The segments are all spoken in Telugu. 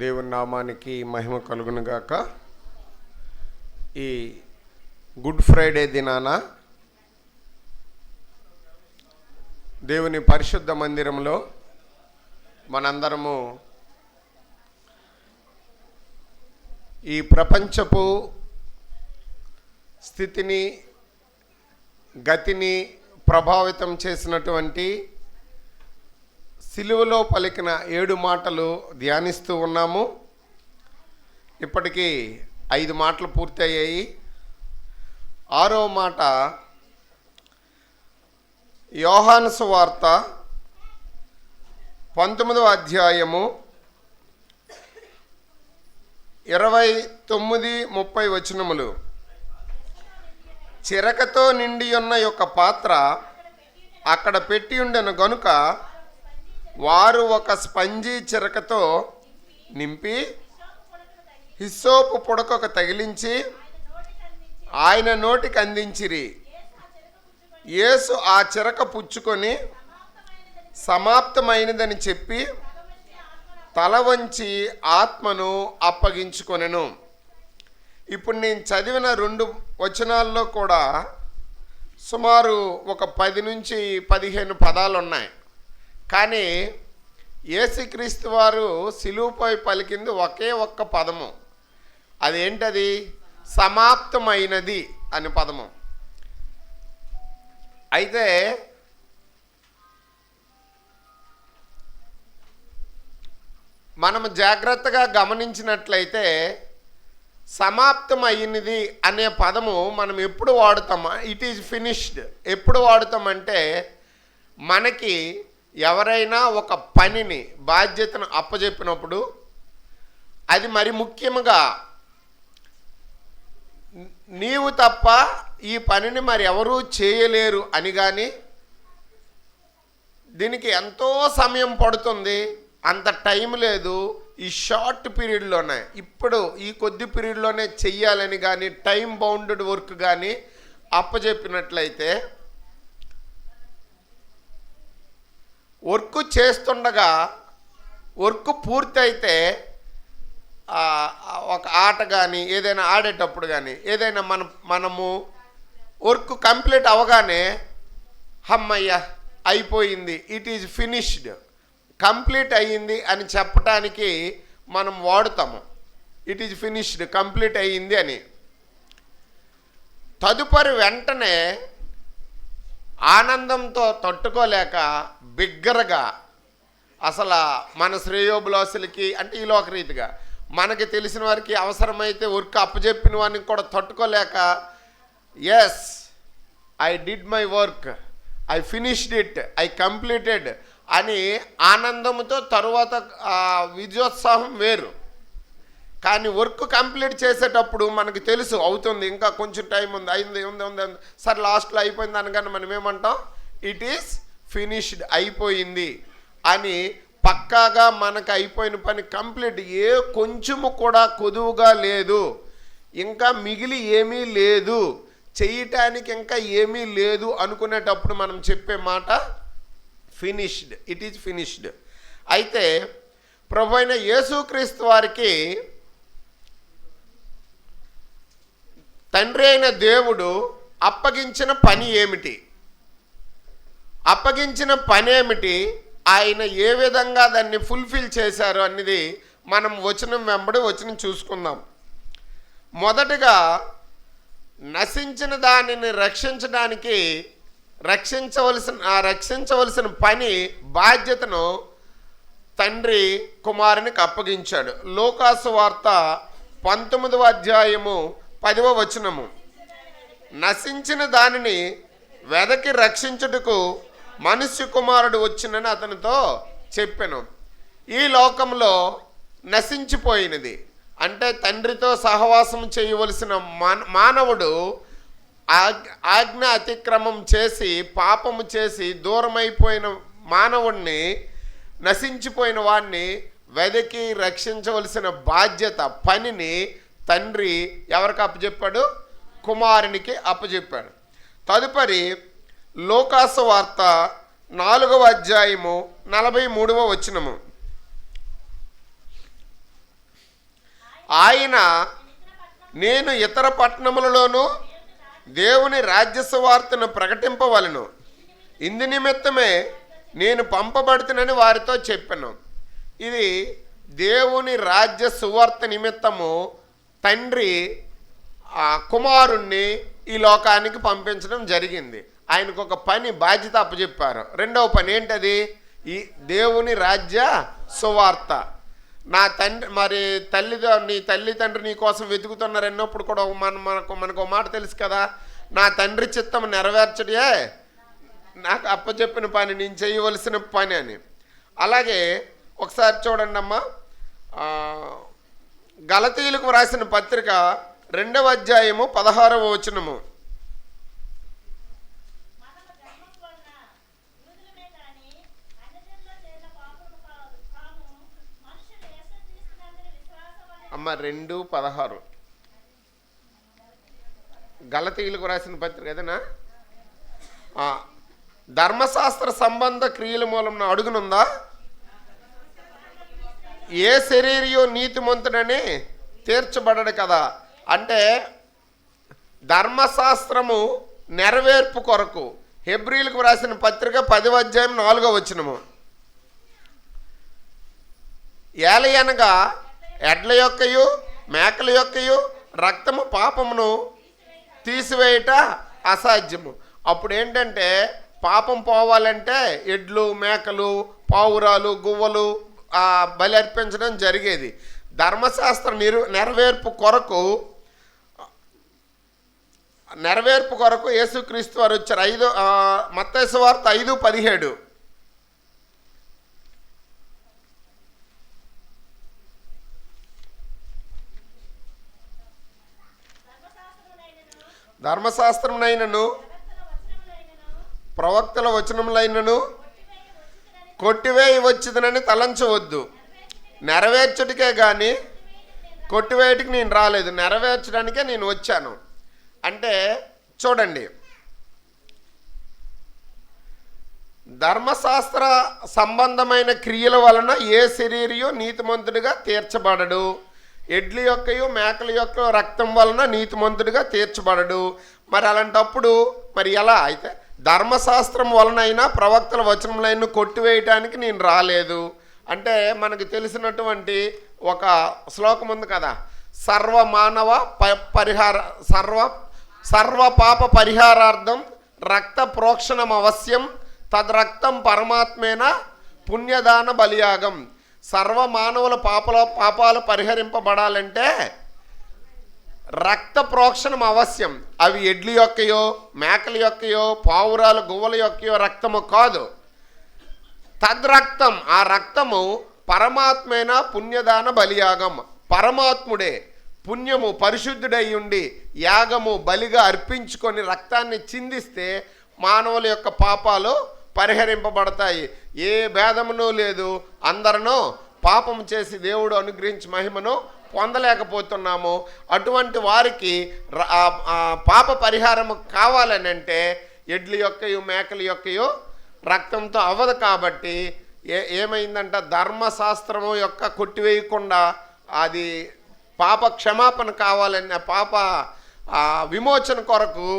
దేవుని నామానికి మహిమ కలుగునుగాక. ఈ గుడ్ ఫ్రైడే దినాన దేవుని పరిశుద్ధ మందిరంలో మనందరము ఈ ప్రపంచపు స్థితిని గతిని ప్రభావితం చేసినటువంటి సిలువలో పలికిన 7 మాటలు ధ్యానిస్తూ ఉన్నాము. ఇప్పటికీ 5 మాటలు పూర్తయ్యాయి. 6వ మాట యోహాను సువార్త 19వ అధ్యాయము 29-30 వచనములు. చిరకతో నిండి ఉన్న యొక్క పాత్ర అక్కడ పెట్టి ఉండెను గనుక వారు ఒక స్పంజీ చిరకతో నింపి హిస్సోపు పుడకకు తగిలించి ఆయన నోటికి అందించిరి. యేసు ఆ చిరక పుచ్చుకొని సమాప్తమైనదని చెప్పి తల వంచి ఆత్మను అప్పగించుకొనెను. ఇప్పుడు నేను చదివిన 2 వచనాల్లో కూడా సుమారు ఒక 10 నుంచి 15 పదాలు ఉన్నాయి. కానీ యేసుక్రీస్తు వారు సిలువపై పలికింది ఒకే ఒక్క పదము. అదేంటది? సమాప్తమైనది అని పదము. అయితే మనము జాగ్రత్తగా గమనించినట్లయితే సమాప్తమైనది అనే పదము మనం ఎప్పుడు వాడుతామా? ఇట్ ఈజ్ ఫినిష్డ్ ఎప్పుడు వాడుతామంటే, మనకి ఎవరైనా ఒక పనిని బాధ్యతను అప్పజెప్పినప్పుడు అది మరి ముఖ్యంగా నీవు తప్ప ఈ పనిని మరి ఎవరూ చేయలేరు అని, కానీ దీనికి ఎంతో సమయం పడుతుంది, అంత టైం లేదు, ఈ షార్ట్ పీరియడ్లోనే ఇప్పుడు ఈ కొద్ది పీరియడ్లోనే చెయ్యాలని కానీ టైం బౌండెడ్ వర్క్ కానీ అప్పజెప్పినట్లయితే వర్క్ చేస్తుండగా వర్క్ పూర్తయితే ఒక ఆట కానీ ఏదైనా ఆడేటప్పుడు కానీ ఏదైనా మనము వర్క్ కంప్లీట్ అవ్వగానే హమ్మయ్య అయిపోయింది, ఇట్ ఈజ్ ఫినిష్డ్, కంప్లీట్ అయ్యింది అని చెప్పటానికి మనం వాడుతాము. ఇట్ ఈజ్ ఫినిష్డ్, కంప్లీట్ అయ్యింది అని. తదుపరి వెంటనే ఆనందంతో తట్టుకోలేక బిగ్గరగా అసలు మన శ్రేయోభిలాసులకి అంటే ఈ లోక రీతిగా మనకి తెలిసిన వారికి అవసరమైతే వర్క్ అప్పచెప్పిన వారికి కూడా తట్టుకోలేక yes I did my work, I finished it, I completed అని ఆనందంతో తరువాత విజయోత్సాహం వేరు. కానీ వర్క్ కంప్లీట్ చేసేటప్పుడు మనకు తెలుసు అవుతుంది, ఇంకా కొంచెం టైం ఉంది, అయింది ఉంది సరే లాస్ట్లో అయిపోయింది అనగానే మనం ఏమంటాం? ఇట్ ఈస్ ఫినిష్డ్, అయిపోయింది అని. పక్కాగా మనకు అయిపోయిన పని కంప్లీట్, ఏ కొంచెము కూడా కొదువుగా లేదు, ఇంకా మిగిలి ఏమీ లేదు, చేయటానికి ఇంకా ఏమీ లేదు అనుకునేటప్పుడు మనం చెప్పే మాట ఫినిష్డ్, ఇట్ ఈజ్ ఫినిష్డ్. అయితే ప్రభు అయిన యేసుక్రీస్తు వారికి తండ్రి అయిన దేవుడు అప్పగించిన పని ఏమిటి, అప్పగించిన పని ఏమిటి, ఆయన ఏ విధంగా దాన్ని ఫుల్ఫిల్ చేశారు అన్నది మనం వచనం వెంబడి వచనం చూసుకుందాం. మొదటగా నశించిన దానిని రక్షించడానికి రక్షించవలసిన పని బాధ్యతను తండ్రి కుమారునికి అప్పగించాడు. లూకాసు వార్త 19వ అధ్యాయము 10వ వచనము. నశించిన దానిని వెదకి రక్షించుటకు మనుష్య కుమారుడు వచ్చినని అతనితో చెప్పెను. ఈ లోకంలో నశించిపోయినది అంటే తండ్రితో సహవాసం చేయవలసిన మానవుడు ఆజ్ఞ అతిక్రమం చేసి పాపము చేసి దూరమైపోయిన మానవుణ్ణి, నశించిపోయిన వాడిని వెదకి రక్షించవలసిన బాధ్యత పనిని తండ్రి ఎవరికి అప్పచెప్పాడు? కుమారునికి అప్పచెప్పాడు. తదుపరి లూకాసు వార్త 4వ అధ్యాయము 43వ వచనము. ఆయన నేను ఇతర పట్టణములలోనూ దేవుని రాజ్య సువార్తను ప్రకటింపవలను, ఇందు నిమిత్తమే నేను పంపబడుతునని వారితో చెప్పాను. ఇది దేవుని రాజ్య సువార్త నిమిత్తము తండ్రి కుమారుణ్ణి ఈ లోకానికి పంపించడం జరిగింది. ఆయనకు ఒక పని బాధ్యత అప్పచెప్పారు. రెండవ పని ఏంటది? ఈ దేవుని రాజ్య సువార్త. నా తండ్రి మరి నీ తల్లి తండ్రి నీ కోసం వెతుకుతున్నారు ఎన్నప్పుడు కూడా మనకు మాట తెలుసు కదా, నా తండ్రి చిత్తం నెరవేర్చడే నాకు అప్పచెప్పిన పని, నేను చేయవలసిన పని అని. అలాగే ఒకసారి చూడండి అమ్మా, గలతీయులకు వ్రాసిన పత్రిక 2వ అధ్యాయము 16వ వచనము. అమ్మ 2:16 గలతీయులకు రాసిన పత్రిక ఏదైనా ధర్మశాస్త్ర సంబంధ క్రియల మూలంలో అడుగునుందా? ఏ శరీరియో నీతిమంతుడని తీర్చబడడు కదా. అంటే ధర్మశాస్త్రము నెరవేర్పు కొరకు హెబ్రీలకు రాసిన పత్రిక 10వ అధ్యాయం 4వ వచనము. ఏలయనగా ఎడ్ల యొక్కయు మేకల యొక్కయు రక్తము పాపమును తీసివేయట అసాధ్యము. అప్పుడు ఏంటంటే పాపం పోవాలంటే ఎడ్లు మేకలు పావురాలు గువ్వలు బలి అర్పించడం జరిగేది. ధర్మశాస్త్ర నెరవేర్పు కొరకు యేసుక్రీస్తు వారు వచ్చారు. మత్తయి సువార్త 5:17. ధర్మశాస్త్రమునైనను ప్రవక్తల వచనములైనను కొట్టివేయి వచ్చిదనని తలంచవద్దు. నెరవేర్చుటికే కానీ కొట్టివేయటికి నేను రాలేదు, నెరవేర్చడానికే నేను వచ్చాను. అంటే చూడండి, ధర్మశాస్త్ర సంబంధమైన క్రియల వలన ఏ శరీరియో నీతిమంతుడిగా తీర్చబడడు, ఎడ్ల యొక్కయు మేకల యొక్క రక్తం వలన నీతిమంతుడిగా తీర్చబడడు. మరి అలాంటప్పుడు మరి ఎలా? అయితే ధర్మశాస్త్రం వలనైనా ప్రవక్తల వచనములైన కొట్టివేయటానికి నేను రాలేదు. అంటే మనకు తెలిసినటువంటి ఒక శ్లోకం ఉంది కదా, సర్వ పాప పరిహారార్థం రక్త ప్రోక్షణం అవశ్యం, తద్రక్తం పరమాత్మేన పుణ్యదాన బలియాగం. సర్వ మానవుల పాపాలు పరిహరింపబడాలంటే రక్త ప్రోక్షణం అవశ్యం. అవి ఎడ్ల యొక్కయో మేకల యొక్కయో పావురాలు గువ్వల యొక్కయో రక్తము కాదు. తద్రక్తం, ఆ రక్తము పరమాత్మైన పుణ్యదాన బలియాగం. పరమాత్ముడే పుణ్యము పరిశుద్ధుడై ఉండి యాగము బలిగా అర్పించుకొని రక్తాన్ని చిందిస్తే మానవుల యొక్క పాపాలు పరిహరింపబడతాయి. ఏ భేదమును లేదు, అందరూ పాపం చేసి దేవుడు అనుగ్రహించి మహిమను పొందలేకపోతున్నాము. అటువంటి వారికి పాప పరిహారము కావాలని అంటే ఎడ్ల యొక్కయో మేకల యొక్కయో రక్తంతో అవ్వదు. కాబట్టి ఏమైందంట, ధర్మశాస్త్రము యొక్క కొట్టివేయకుండా అది పాప క్షమాపణ కావాలని, పాప విమోచన కొరకు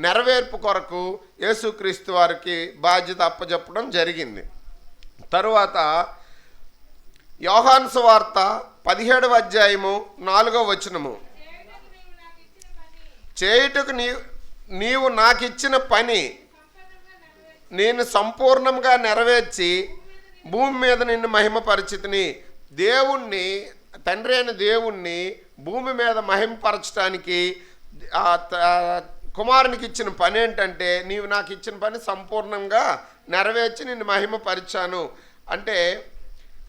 నెరవేర్పు కొరకు యేసుక్రీస్తు వారికి బాధ్యత అప్పచెప్పడం జరిగింది. తరువాత యోహాను సువార్త 17వ అధ్యాయము 4వ వచనము. చేయుటకు నీవు నాకిచ్చిన పని నేను సంపూర్ణంగా నెరవేర్చి భూమి మీద నిన్ను మహిమపరిచితిని. దేవుణ్ణి, తండ్రి అయిన దేవుణ్ణి భూమి మీద మహిమపరచడానికి కుమారునికి ఇచ్చిన పని ఏంటంటే, నీవు నాకు ఇచ్చిన పని సంపూర్ణంగా నెరవేర్చి నిన్ను మహిమపరిచాను. అంటే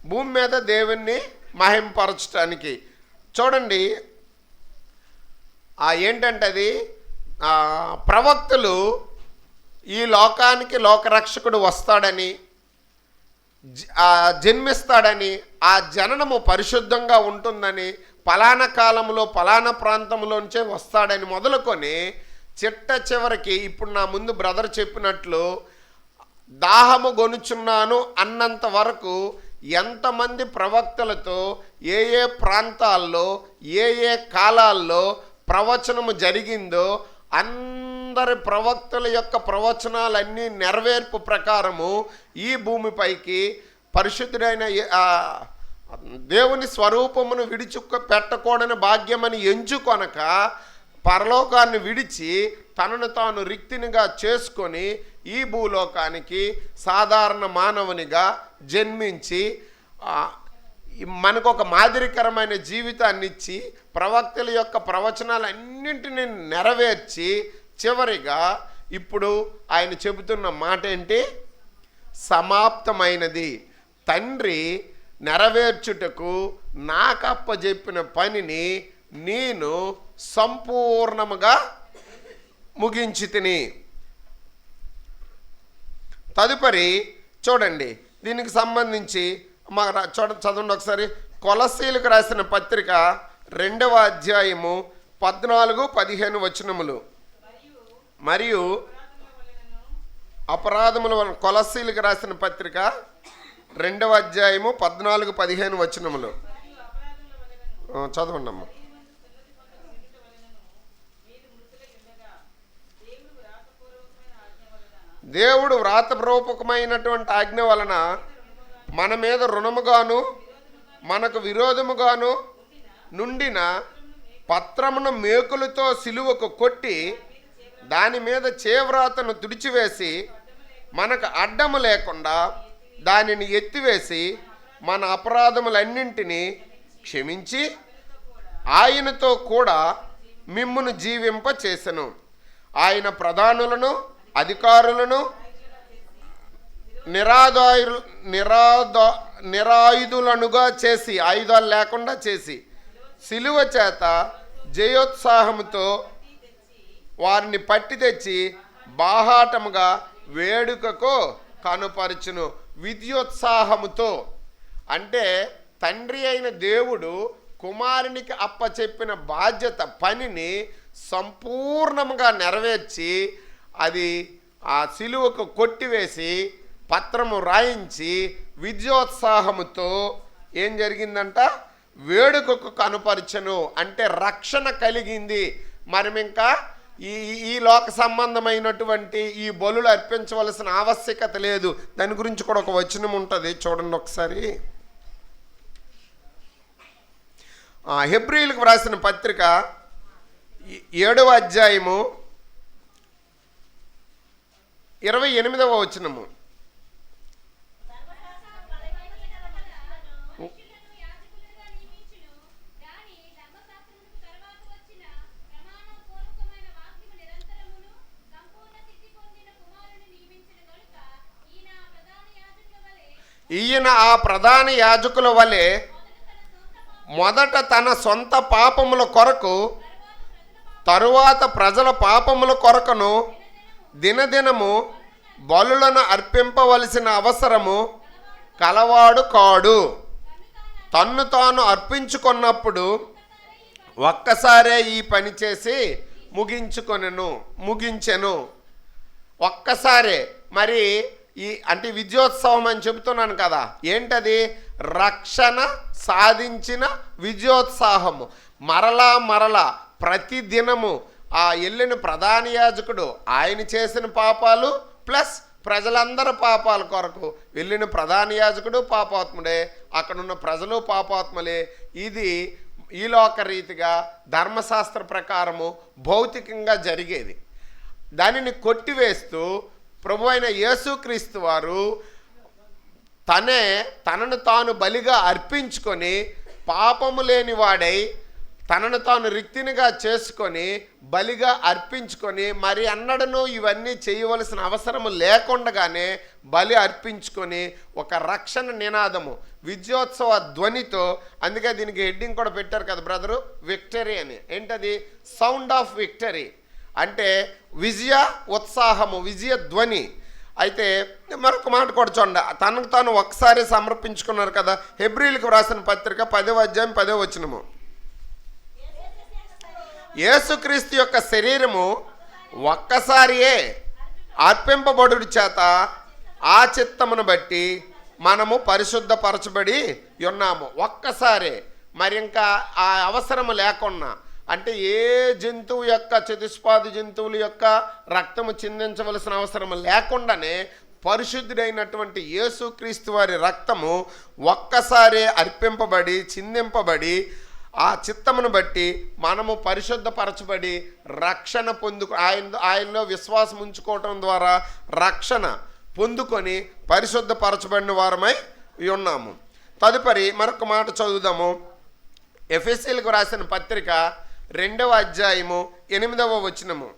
భూమి మీద దేవుణ్ణి మహిమపరచడానికి. చూడండి, ఏంటంటే అది ప్రవక్తలు ఈ లోకానికి లోకరక్షకుడు వస్తాడని, జన్మిస్తాడని, ఆ జననము పరిశుద్ధంగా ఉంటుందని, పలానా కాలంలో పలానా ప్రాంతంలోంచే వస్తాడని మొదలుకొని చిట్ట చివరికి ఇప్పుడు నా ముందు బ్రదర్ చెప్పినట్లు దాహము గొనుచున్నాను అన్నంత వరకు ఎంతమంది ప్రవక్తలతో ఏ ఏ ప్రాంతాల్లో ఏ ఏ కాలాల్లో ప్రవచనము జరిగిందో అందరి ప్రవక్తల యొక్క ప్రవచనాలన్నీ నెరవేర్పు ప్రకారము ఈ భూమిపైకి పరిశుద్ధుడైన దేవుని స్వరూపమును విడిచుక్క పెట్టకూడని భాగ్యమని ఎంచుకొనక పరలోకాన్ని విడిచి తనను తాను రిక్తినిగా చేసుకొని ఈ భూలోకానికి సాధారణ మానవునిగా జన్మించి మనకు ఒక మాదిరికరమైన జీవితాన్ని ఇచ్చి ప్రవక్తల యొక్క ప్రవచనాలన్నింటినీ నెరవేర్చి చివరిగా ఇప్పుడు ఆయన చెబుతున్న మాట ఏంటి? సమాప్తమైనది. తండ్రి నెరవేర్చుటకు నాకప్పజెప్పిన పనిని నేను సంపూర్ణముగా ముగించితిని. తదుపరి చూడండి, దీనికి సంబంధించి చదవండి ఒకసారి. కొలస్సీలకు రాసిన పత్రిక 2వ అధ్యాయము 14-15 వచనములు. మరియు అపరాధముల వలన, కొలస్సీలకు రాసిన పత్రిక 2వ అధ్యాయము 14-15 వచనములు చదవండి అమ్మ. దేవుడు వ్రాతపూర్వకమైనటువంటి ఆజ్ఞ వలన మన మీద రుణముగాను మనకు విరోధముగాను నుండిన పత్రమును మేకులతో సిలువకు కొట్టి దాని మీద చేవ్రాతను తుడిచివేసి మనకు అడ్డము లేకుండా దానిని ఎత్తివేసి మన అపరాధములన్నింటినీ క్షమించి ఆయనతో కూడా మిమ్మును జీవింప చేసెను. ఆయన ప్రధానులను అధికారులను నిరాయుధులనుగా చేసి, ఆయుధాలు లేకుండా చేసి, సిలువ చేత జయోత్సాహముతో వారిని పట్టి తెచ్చి బాహాటముగా వేడుకకు కనుపరచును. విద్యోత్సాహముతో అంటే తండ్రి అయిన దేవుడు కుమారునికి అప్పచెప్పిన బాధ్యత, పనిని సంపూర్ణముగా నెరవేర్చి అది ఆ సిలువకు కొట్టివేసి పత్రము రాయించి విద్యోత్సాహముతో ఏం జరిగిందంట? వేడుకకు కనుపరచను. అంటే రక్షణ కలిగింది. మనం ఇంకా ఈ లోక సంబంధమైనటువంటి ఈ బలులు అర్పించవలసిన ఆవశ్యకత లేదు. దాని గురించి కూడా ఒక వచనం ఉంటుంది, చూడండి ఒకసారి. హెబ్రీయులకు వ్రాసిన పత్రిక 7వ అధ్యాయము 28వ వచనము. ఈయన ఆ ప్రధాన యాజకుల వలె మొదట తన సొంత పాపముల కొరకు తరువాత ప్రజల పాపముల కొరకును దినదినము బలులను అర్పింపవలసిన అవసరము కలవాడు కాడు. తన్ను తాను అర్పించుకున్నప్పుడు ఒక్కసారే ఈ పని చేసి ముగించెను. ఒక్కసారే. మరి అంటే విజయోత్సవం అని చెబుతున్నాను కదా, ఏంటది? రక్షణ సాధించిన విజయోత్సాహము. మరలా ప్రతి దినము ఆ వెళ్ళిన ప్రధాన యాజకుడు ఆయన చేసిన పాపాలు ప్లస్ ప్రజలందరి పాపాల కొరకు వెళ్ళిన ప్రధాన యాజకుడు పాపాత్ముడే, అక్కడున్న ప్రజలు పాపాత్ములే. ఇది ఈ లోక రీతిగా ధర్మశాస్త్ర ప్రకారము భౌతికంగా జరిగేది. దానిని కొట్టివేస్తూ ప్రభు అయిన యేసుక్రీస్తు వారు తనను తాను బలిగా అర్పించుకొని పాపము లేని వాడై తనను తాను రిక్తినిగా చేసుకొని బలిగా అర్పించుకొని మరి అన్నడను ఇవన్నీ చేయవలసిన అవసరము లేకుండానే బలి అర్పించుకొని ఒక రక్షణ నినాదము విజయోత్సవ ధ్వనితో, అందుకే దీనికి హెడ్డింగ్ కూడా పెట్టారు కదా బ్రదరు, విక్టరీ అని. ఏంటది? సౌండ్ ఆఫ్ విక్టరీ అంటే విజయ ఉత్సాహము, విజయ ధ్వని. అయితే మరొక మాట కూడా చూడండి, తనకు తాను ఒకసారి సమర్పించుకున్నారు కదా. హెబ్రీయులకు వ్రాసిన పత్రిక 10వ అధ్యాయం 10వ వచనము. యేసుక్రీస్తు యొక్క శరీరము ఒక్కసారియే అర్పింపబడుడి చేత ఆ చిత్తమును బట్టి మనము పరిశుద్ధపరచబడి ఉన్నాము. ఒక్కసారి మరి ఇంకా ఆ అవసరం లేకున్నా, అంటే ఏ జంతువు యొక్క చతుష్పాది జంతువుల యొక్క రక్తము చిందించవలసిన అవసరం లేకుండానే పరిశుద్ధుడైనటువంటి యేసుక్రీస్తు వారి రక్తము ఒక్కసారి అర్పింపబడి చిందింపబడి ఆ చిత్తమును బట్టి మనము పరిశుద్ధపరచబడి రక్షణ ఆయనలో విశ్వాసం ఉంచుకోవటం ద్వారా రక్షణ పొందుకొని పరిశుద్ధపరచబడిన వారమై ఉన్నాము. తదుపరి మరొక మాట చదువుదాము. ఎఫెసీయులకు రాసిన పత్రిక 2వ అధ్యాయము 8వ వచనము.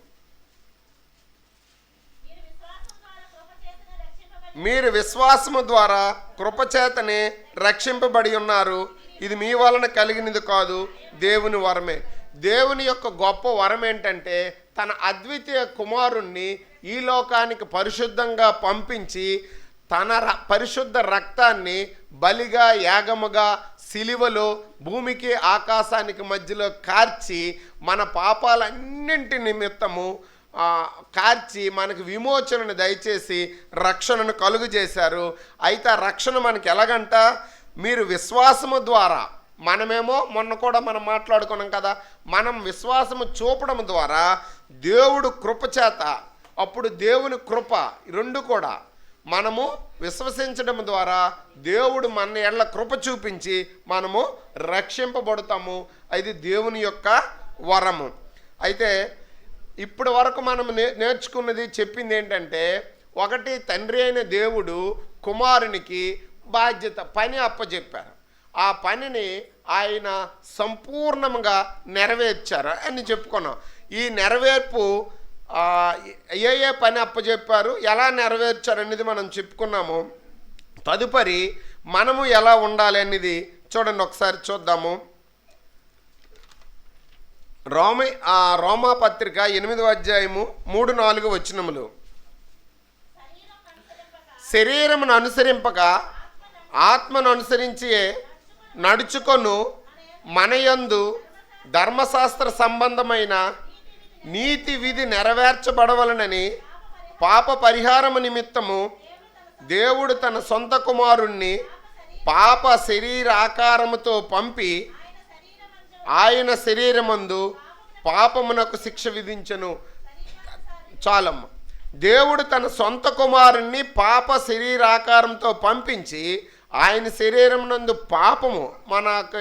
మీరు విశ్వాసము ద్వారా కృపచేతనే రక్షింపబడి ఉన్నారు. ఇది మీ వలన కలిగినది కాదు, దేవుని వరమే. దేవుని యొక్క గొప్ప వరం ఏంటంటే తన అద్వితీయ కుమారుణ్ణి ఈ లోకానికి పరిశుద్ధంగా పంపించి తన పరిశుద్ధ రక్తాన్ని బలిగా యాగముగా సిలువలో భూమికి ఆకాశానికి మధ్యలో కార్చి మన పాపాలన్నింటి నిమిత్తము కార్చి మనకు విమోచనను దయచేసి రక్షణను కలుగు చేశారు. అయితే ఆ రక్షణ మనకి ఎలాగంట, మీరు విశ్వాసము ద్వారా, మనమేమో మొన్న కూడా మనం మాట్లాడుకున్నాం కదా, మనం విశ్వాసము చూపడం ద్వారా దేవుడు కృపచేత, అప్పుడు దేవుని కృప, రెండు కూడా మనము విశ్వసించడం ద్వారా దేవుడు మన ఎడల కృప చూపించి మనము రక్షింపబడతాము. అది దేవుని యొక్క వరము. అయితే ఇప్పటి వరకు మనం నేర్చుకున్నది చెప్పింది ఏంటంటే, ఒకటి తండ్రి అయిన దేవుడు కుమారునికి బాధ్యత పని అప్పచెప్పారు. ఆ పనిని ఆయన సంపూర్ణంగా నెరవేర్చారు అని చెప్పుకున్నాం. ఈ నెరవేర్పు ఏ పని అప్పచెప్పారు, ఎలా నెరవేర్చారు అనేది మనం చెప్పుకున్నాము. తదుపరి మనము ఎలా ఉండాలి అనేది చూడండి, ఒకసారి చూద్దాము. రోమా పత్రిక 8వ అధ్యాయము 3-4 వచనములు. శరీరమును అనుసరింపక ఆత్మను అనుసరించి నడుచుకొను మనయందు ధర్మశాస్త్ర సంబంధమైన నీతి విధి నెరవేర్చబడవలనని పాప పరిహారము నిమిత్తము దేవుడు తన సొంత కుమారుణ్ణి పాప శరీర ఆకారముతో పంపి ఆయన శరీరమందు పాపమునకు శిక్ష విధించెను. చాలమ్మ. దేవుడు తన సొంత కుమారుణ్ణి పాప శరీరాకారంతో పంపించి ఆయన శరీరం నందు పాపము, మనకు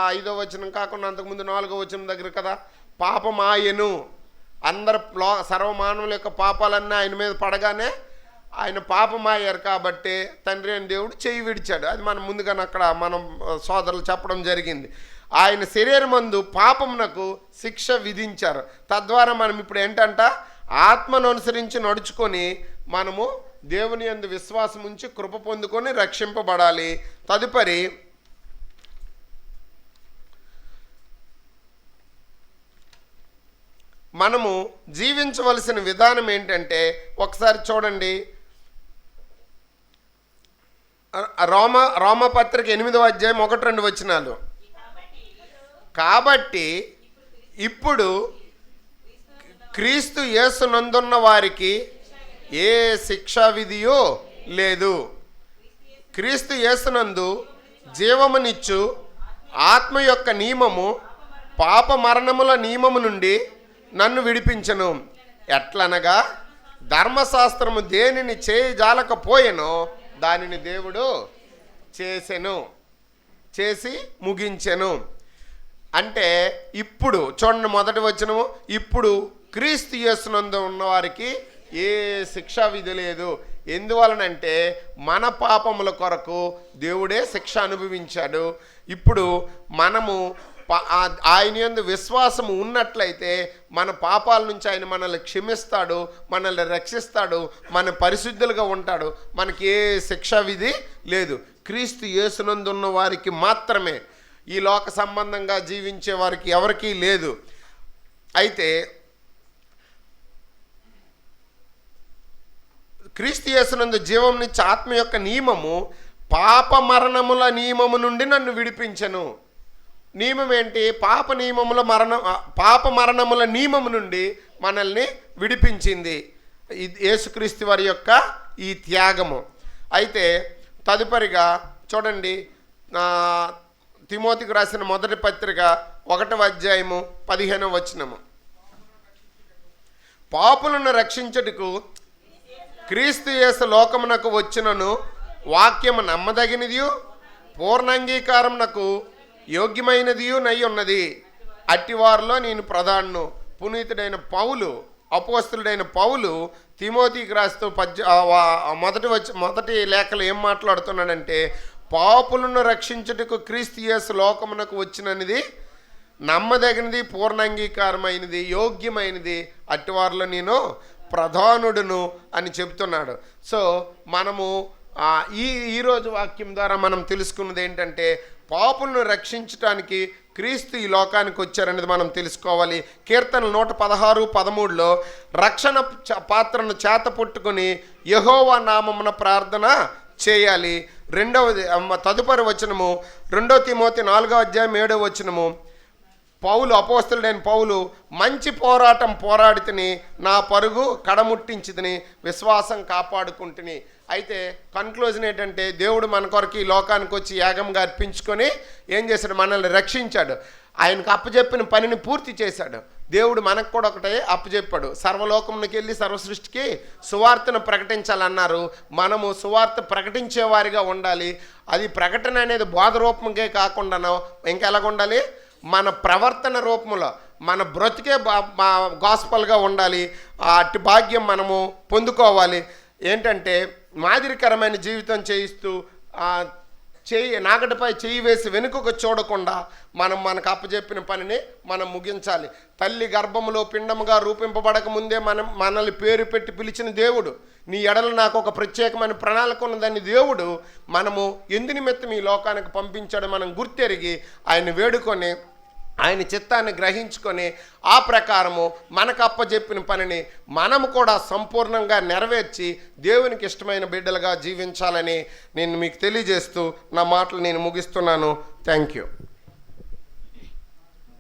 5వ వచనం కాకుండా అంతకుముందు 4వ వచనం దగ్గర కదా, పాపమాయను. అందరు సర్వమానవుల యొక్క పాపాలన్నీ ఆయన మీద పడగానే ఆయన పాపమాయారు కాబట్టి తండ్రి అయిన దేవుడు చెయ్యి విడిచాడు. అది మనం ముందుగానే అక్కడ మనం సోదరులు చెప్పడం జరిగింది. ఆయన శరీరమందు పాపమునకు శిక్ష విధించారు. తద్వారా మనం ఇప్పుడు ఏంటంట, ఆత్మను అనుసరించి నడుచుకొని మనము దేవుని యందు విశ్వాసం ఉంచి కృప పొందుకొని రక్షింపబడాలి. తదుపరి మనము జీవించవలసిన విధానం ఏంటంటే, ఒకసారి చూడండి, రోమపత్రిక 8వ అధ్యాయం 1-2 వచనాలు. కాబట్టి ఇప్పుడు క్రీస్తు యేసునందున్న వారికి ఏ శిక్షా విధియో లేదు. క్రీస్తు యేసునందు జీవమునిచ్చు ఆత్మ యొక్క నియమము పాప మరణముల నియమము నుండి నన్ను విడిపించను. ఎట్లనగా ధర్మశాస్త్రము దేనిని చేయజాలకపోయెనో దానిని దేవుడు చేసి ముగించెను. అంటే ఇప్పుడు చూడండి, మొదటి వచనము, ఇప్పుడు క్రీస్తు యేసునందు ఉన్నవారికి ఏ శిక్షా విధి లేదు. ఎందువలనంటే మన పాపముల కొరకు దేవుడే శిక్ష అనుభవించాడు. ఇప్పుడు మనము ఆయన యందు విశ్వాసము ఉన్నట్లయితే మన పాపాల నుంచి ఆయన మనల్ని క్షమిస్తాడు, మనల్ని రక్షిస్తాడు, మన పరిశుద్ధులుగా ఉంటాడు. మనకి ఏ శిక్షా విధి లేదు. క్రీస్తు యేసునందు ఉన్న వారికి మాత్రమే, ఈ లోక సంబంధంగా జీవించే వారికి ఎవరికీ లేదు. అయితే క్రీస్తు యేసునందు జీవమునిచ్చే ఆత్మ యొక్క నియమము పాప మరణముల నియమము నుండి నన్ను విడిపించెను. నియమం ఏంటి? పాప మరణముల నియమము నుండి మనల్ని విడిపించింది యేసుక్రీస్తు వారి యొక్క ఈ త్యాగము. అయితే తదుపరిగా చూడండి, తిమోతికి రాసిన మొదటి పత్రిక 1వ అధ్యాయము 15వ వచనము. పాపులను రక్షించుటకు క్రీస్తు యేసు లోకమునకు వచ్చినను వాక్యము నమ్మదగినది, పూర్ణాంగీకారమునకు యోగ్యమైనది నై ఉన్నది. అట్టివారిలో నేను ప్రధానను. పునీతుడైన పౌలు, అపోస్తలుడైన పౌలు తిమోతికి రాస్తూ మొదటి లేఖలు ఏం మాట్లాడుతున్నాడంటే, పాపులను రక్షించుటకు క్రీస్తు యేసు లోకమునకు వచ్చినది నమ్మదగినది, పూర్ణాంగీకారమైనది, యోగ్యమైనది, అట్టివారిలో నేను ప్రధానుడును అని చెప్తున్నాడు. సో మనము ఈరోజు వాక్యం ద్వారా మనం తెలుసుకున్నది ఏంటంటే, పాపులను రక్షించడానికి క్రీస్తు ఈ లోకానికి వచ్చారనేది మనం తెలుసుకోవాలి. కీర్తనలు 116:13లో రక్షణ పాత్రను చేత పట్టుకుని యెహోవా నామమున ప్రార్థన చేయాలి. తదుపరి వచనము 2 తిమోతి 4వ అధ్యాయం 7వ వచనము. పౌలు, అపోస్తలుడైన పౌలు, మంచి పోరాటం పోరాడితిని, నా పరుగు కడముట్టించితిని, విశ్వాసం కాపాడుకుంటుని. అయితే కన్క్లూజన్ ఏంటంటే, దేవుడు మన కొరకు ఈ లోకానికి వచ్చి యాగంగా అర్పించుకొని ఏం చేశాడు? మనల్ని రక్షించాడు. ఆయనకు అప్పచెప్పిన పనిని పూర్తి చేశాడు. దేవుడు మనకు కూడా ఒకటే అప్పచెప్పాడు, సర్వలోకమునికి వెళ్ళి సర్వసృష్టికి సువార్తను ప్రకటించాలన్నారు. మనము సువార్త ప్రకటించేవారిగా ఉండాలి. అది ప్రకటన అనేది బోధ రూపంకే కాకుండా ఇంకెలాగ ఉండాలి? మన ప్రవర్తన రూపంలో, మన బ్రతికే గాస్పల్గా ఉండాలి. అట్టి భాగ్యం మనము పొందుకోవాలి. ఏంటంటే, మాదిరికరమైన జీవితం చేయిస్తూ నాగటిపై చేయి వేసి వెనుకకు చూడకుండా మనకు అప్పచెప్పిన పనిని మనం ముగించాలి. తల్లి గర్భములో పిండముగా రూపింపబడక ముందే మనల్ని పేరు పెట్టి పిలిచిన దేవుడు, నీ ఎడల నాకు ఒక ప్రత్యేకమైన ప్రణాళిక ఉన్నదని దేవుడు మనము ఎందు నిమిత్తం ఈ లోకానికి పంపించాడు మనం గుర్తెరిగి ఆయన వేడుకొని ఆయన చిత్తాన్ని గ్రహించుకొని ఆ ప్రకారము మనకు అప్పచెప్పిన పనిని మనము కూడా సంపూర్ణంగా నెరవేర్చి దేవునికి ఇష్టమైన బిడ్డలుగా జీవించాలని నేను మీకు తెలియజేస్తూ నా మాటలు నేను ముగిస్తున్నాను. Thank you.